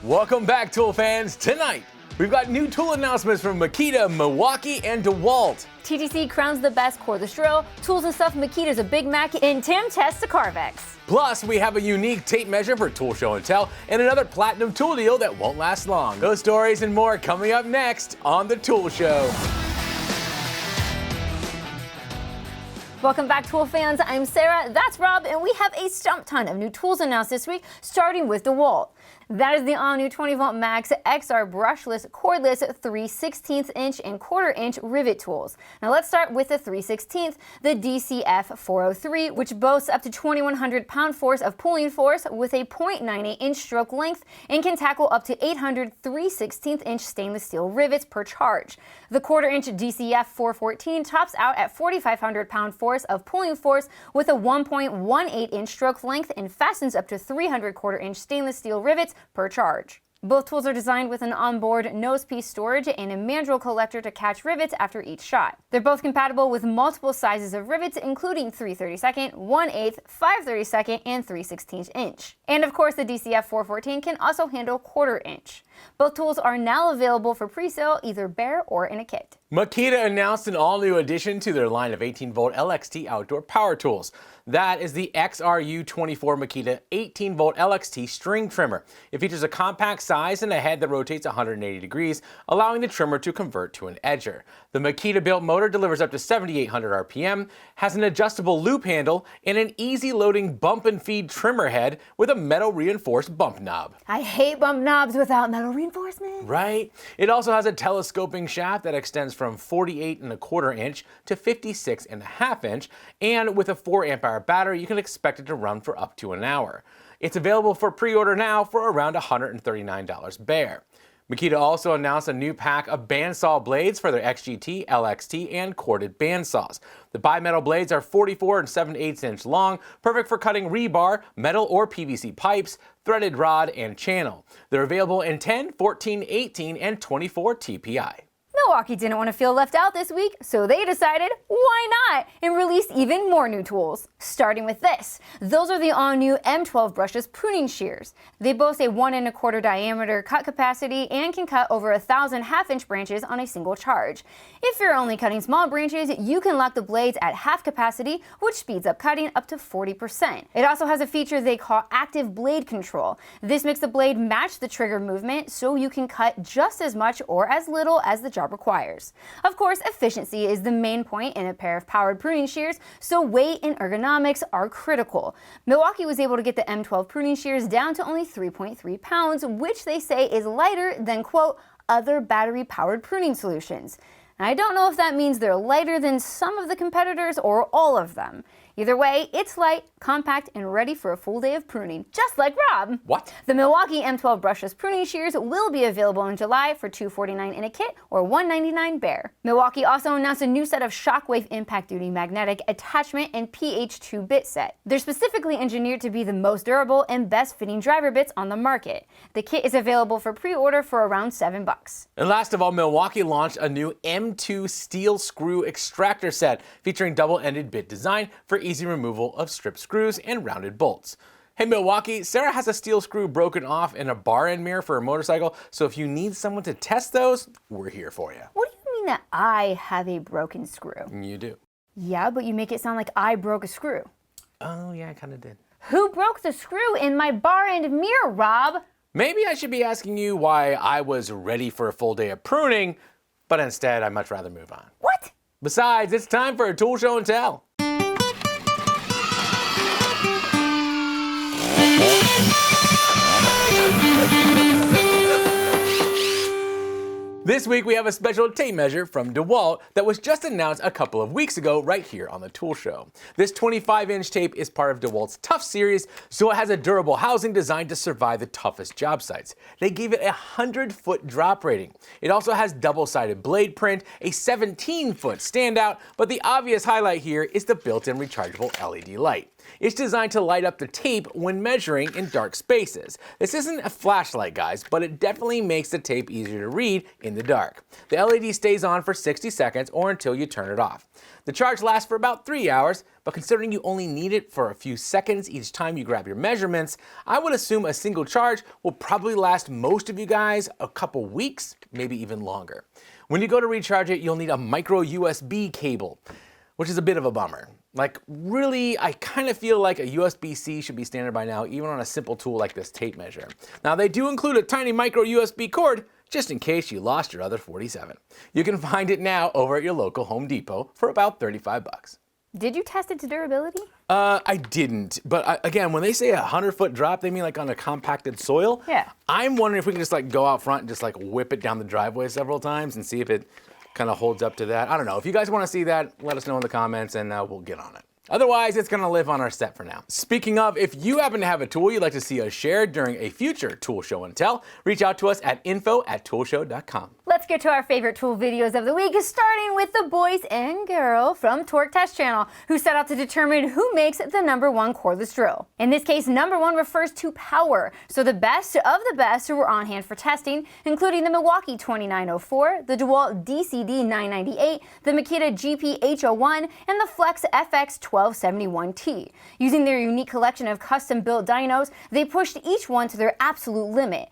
Welcome back, tool fans. Tonight, we've got new tool announcements from Makita, Milwaukee, and DeWALT. TTC crowns the best cordless drill, tools and stuff Makita's a Big Mac, and Tim tests a Carvex. Plus, we have a unique tape measure for Tool Show and Tell, and another platinum tool deal that won't last long. Those stories and more coming up next on The Tool Show. Welcome back, tool fans. I'm Sarah, that's Rob, and we have a stump ton of new tools announced this week, starting with DeWALT. That is the all-new 20-volt Max XR brushless, cordless 3/16 inch and 1/4 inch rivet tools. Now let's start with the 3/16, the DCF 403, which boasts up to 2,100 pound-force of pulling force with a 0.98 inch stroke length and can tackle up to 800 3/16 inch stainless steel rivets per charge. The 1/4 inch DCF 414 tops out at 4,500 pound-force of pulling force with a 1.18 inch stroke length and fastens up to 300 1/4 inch stainless steel rivets per charge. Both tools are designed with an onboard nose piece storage and a mandrel collector to catch rivets after each shot. They're both compatible with multiple sizes of rivets, including 3/32, 1/8, 5/32, and 3/16 inch. And of course, the DCF 414 can also handle 1/4 inch. Both tools are now available for pre-sale, either bare or in a kit. Makita announced an all-new addition to their line of 18-volt LXT outdoor power tools. That is the XRU24 Makita 18-volt LXT string trimmer. It features a compact size and a head that rotates 180 degrees, allowing the trimmer to convert to an edger. The Makita-built motor delivers up to 7,800 RPM, has an adjustable loop handle, and an easy-loading bump-and-feed trimmer head with a metal-reinforced bump knob. I hate bump knobs without metal reinforcement. Right? It also has a telescoping shaft that extends from 48.25 inch to 56.5 inch, and with a 4 amp hour battery, you can expect it to run for up to an hour. It's available for pre-order now for around $139 bare. Makita also announced a new pack of bandsaw blades for their XGT, LXT, and corded bandsaws. The bimetal blades are 44 7/8 inch long, perfect for cutting rebar, metal or PVC pipes, threaded rod, and channel. They're available in 10, 14, 18, and 24 TPI. Milwaukee didn't want to feel left out this week, so they decided, why not, and released even more new tools. Starting with this. Those are the all-new M12 brushless pruning shears. They boast a 1 1/4 diameter cut capacity and can cut over 1,000 half-inch branches on a single charge. If you're only cutting small branches, you can lock the blades at half capacity, which speeds up cutting up to 40%. It also has a feature they call active blade control. This makes the blade match the trigger movement, so you can cut just as much or as little as the job requires. Of course, efficiency is the main point in a pair of powered pruning shears, so weight and ergonomics are critical. Milwaukee was able to get the M12 pruning shears down to only 3.3 pounds, which they say is lighter than, quote, other battery-powered pruning solutions. I don't know if that means they're lighter than some of the competitors or all of them. Either way, it's light, compact, and ready for a full day of pruning, just like Rob. What? The Milwaukee M12 brushless pruning shears will be available in July for $249 in a kit or $199 bare. Milwaukee also announced a new set of Shockwave impact duty magnetic attachment and PH2 bit set. They're specifically engineered to be the most durable and best fitting driver bits on the market. The kit is available for pre-order for around $7. And last of all, Milwaukee launched a new M2 steel screw extractor set featuring double-ended bit design for easy removal of stripped screws and rounded bolts. Hey Milwaukee, Sarah has a steel screw broken off in a bar end mirror for her motorcycle, so if you need someone to test those, we're here for you. What do you mean that I have a broken screw? You do. Yeah, but you make it sound like I broke a screw. Oh yeah, I kind of did. Who broke the screw in my bar end mirror, Rob? Maybe I should be asking you why I was ready for a full day of pruning, but instead I'd much rather move on. What? Besides, it's time for a tool show and tell. This week we have a special tape measure from DeWALT that was just announced a couple of weeks ago right here on the Tool Show. This 25-inch tape is part of DeWALT's Tough series, so it has a durable housing designed to survive the toughest job sites. They gave it a 100-foot drop rating. It also has double-sided blade print, a 17-foot standout, but the obvious highlight here is the built-in rechargeable LED light. It's designed to light up the tape when measuring in dark spaces. This isn't a flashlight, guys, but it definitely makes the tape easier to read in the dark. The LED stays on for 60 seconds or until you turn it off. The charge lasts for about 3 hours, but considering you only need it for a few seconds each time you grab your measurements, I would assume a single charge will probably last most of you guys a couple weeks, maybe even longer. When you go to recharge it, you'll need a micro USB cable, which is a bit of a bummer. Like, really, I kind of feel like a USB-C should be standard by now, even on a simple tool like this tape measure. Now, they do include a tiny micro USB cord, just in case you lost your other 47. You can find it now over at your local Home Depot for about 35 bucks. Did you test its durability? I didn't, but again, when they say a 100-foot drop, they mean like on a compacted soil. Yeah. I'm wondering if we can just like go out front and just like whip it down the driveway several times and see if it kind of holds up to that. I don't know. If you guys want to see that, let us know in the comments and we'll get on it. Otherwise, it's going to live on our set for now. Speaking of, if you happen to have a tool you'd like to see us share during a future Tool Show and Tell, reach out to us at info@toolshow.com. Let's get to our favorite tool videos of the week, starting with the boys and girl from Torque Test Channel, who set out to determine who makes the #1 cordless drill. In this case, #1 refers to power, so the best of the best who were on hand for testing, including the Milwaukee 2904, the DeWALT DCD 998, the Makita GP-H01, and the Flex FX 1271T. Using their unique collection of custom-built dynos, they pushed each one to their absolute limit.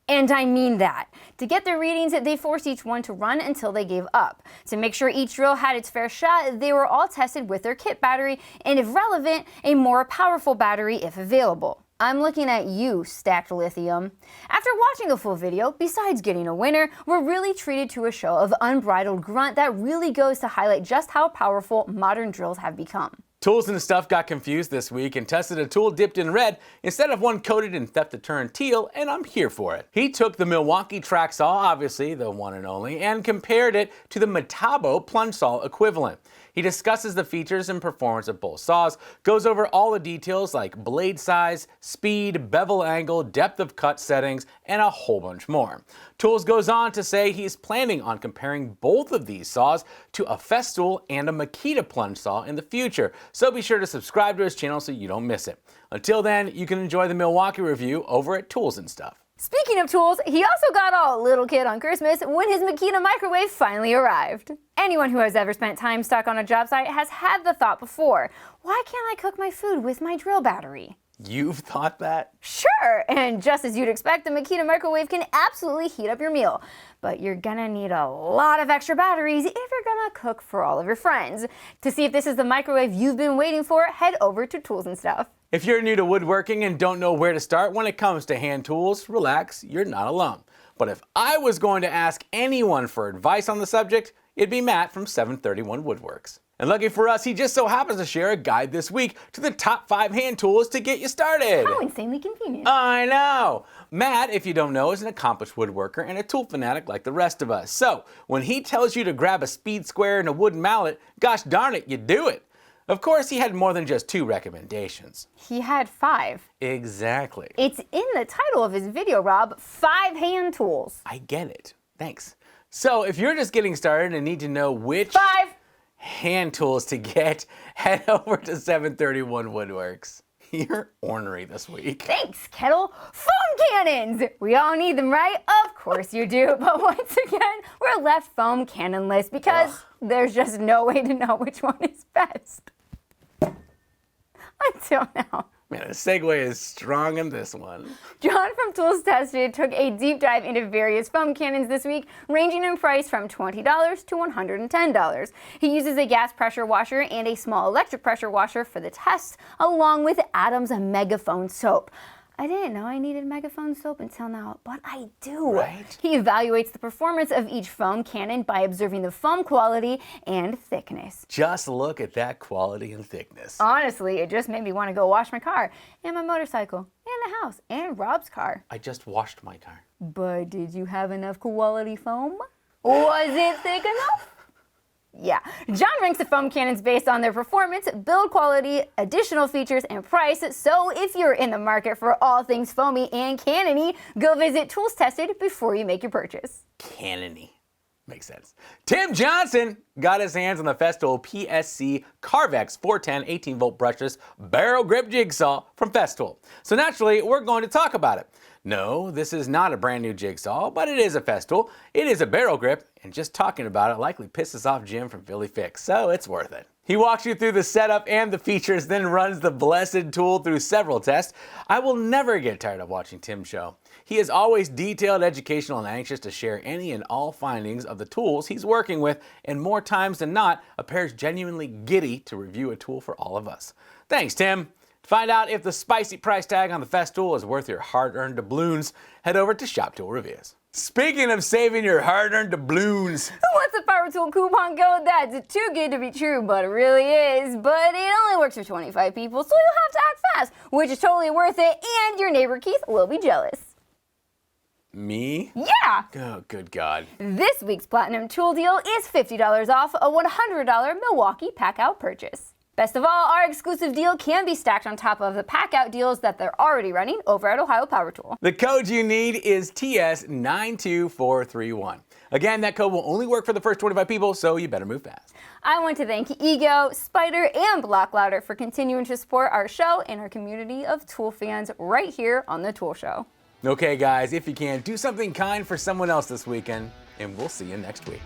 And I mean that. To get their readings, they forced each one to run until they gave up. To make sure each drill had its fair shot, they were all tested with their kit battery, and if relevant, a more powerful battery if available. I'm looking at you, Stacked Lithium. After watching the full video, besides getting a winner, we're really treated to a show of unbridled grunt that really goes to highlight just how powerful modern drills have become. Tools and Stuff got confused this week and tested a tool dipped in red instead of one coated in theft to turn teal, and I'm here for it. He took the Milwaukee track saw, obviously the one and only, and compared it to the Metabo plunge saw equivalent. He discusses the features and performance of both saws, goes over all the details like blade size, speed, bevel angle, depth of cut settings, and a whole bunch more. Tools goes on to say he's planning on comparing both of these saws to a Festool and a Makita plunge saw in the future, so be sure to subscribe to his channel so you don't miss it. Until then, you can enjoy the Milwaukee review over at Tools and Stuff. Speaking of tools, he also got all little kid on Christmas when his Makita microwave finally arrived. Anyone who has ever spent time stuck on a job site has had the thought before, why can't I cook my food with my drill battery? You've thought that? Sure, and just as you'd expect, the Makita microwave can absolutely heat up your meal. But you're gonna need a lot of extra batteries if you're gonna cook for all of your friends. To see if this is the microwave you've been waiting for, head over to Tools and Stuff. If you're new to woodworking and don't know where to start when it comes to hand tools, relax, you're not alone. But if I was going to ask anyone for advice on the subject, it'd be Matt from 731 Woodworks. And lucky for us, he just so happens to share a guide this week to the top 5 hand tools to get you started. How insanely convenient. I know. Matt, if you don't know, is an accomplished woodworker and a tool fanatic like the rest of us. So when he tells you to grab a speed square and a wooden mallet, gosh darn it, you do it. Of course, he had more than just 2 recommendations. He had 5. Exactly. It's in the title of his video, Rob. 5 hand tools. I get it. Thanks. So if you're just getting started and need to know which 5 hand tools to get, head over to 731 Woodworks. You're ornery this week. Thanks, Kettle. Foam cannons! We all need them, right? Of course you do. But once again, we're left foam cannonless because there's just no way to know which one is best. Until now. Man, the segue is strong in this one. John from Tools Tested took a deep dive into various foam cannons this week, ranging in price from $20 to $110. He uses a gas pressure washer and a small electric pressure washer for the test, along with Adam's Megaphone soap. I didn't know I needed Megaphone soap until now, but I do. Right? He evaluates the performance of each foam cannon by observing the foam quality and thickness. Just look at that quality and thickness. Honestly, it just made me want to go wash my car, and my motorcycle, and the house, and Rob's car. I just washed my car. But did you have enough quality foam? Was it thick enough? Yeah. John ranks the foam cannons based on their performance, build quality, additional features, and price. So if you're in the market for all things foamy and cannony, go visit Tools Tested before you make your purchase. Cannony. Makes sense. Tim Johnson got his hands on the Festool PSC Carvex 410 18-volt brushless barrel grip jigsaw from Festool. So naturally, we're going to talk about it. No, this is not a brand new jigsaw, but it is a Festool. It is a barrel grip, and just talking about it likely pisses off Jim from Philly Fix, so it's worth it. He walks you through the setup and the features, then runs the blessed tool through several tests. I will never get tired of watching Tim's show. He is always detailed, educational, and anxious to share any and all findings of the tools he's working with, and more times than not, appears genuinely giddy to review a tool for all of us. Thanks, Tim. To find out if the spicy price tag on the Festool is worth your hard-earned doubloons, head over to Shop Tool Reviews. Speaking of saving your hard-earned doubloons, Who wants a power tool coupon code that's too good to be true, but it really is? But it only works for 25 people, so you'll have to act fast, which is totally worth it, and your neighbor Keith will be jealous. me? Yeah! Oh, good God. This week's Platinum Tool Deal is $50 off a $100 Milwaukee pack-out purchase. Best of all, our exclusive deal can be stacked on top of the pack-out deals that they're already running over at Ohio Power Tool. The code you need is TS92431. Again, that code will only work for the first 25 people, so you better move fast. I want to thank Ego, Spider, and Block Louder for continuing to support our show and our community of tool fans right here on The Tool Show. Okay, guys, if you can, do something kind for someone else this weekend, and we'll see you next week.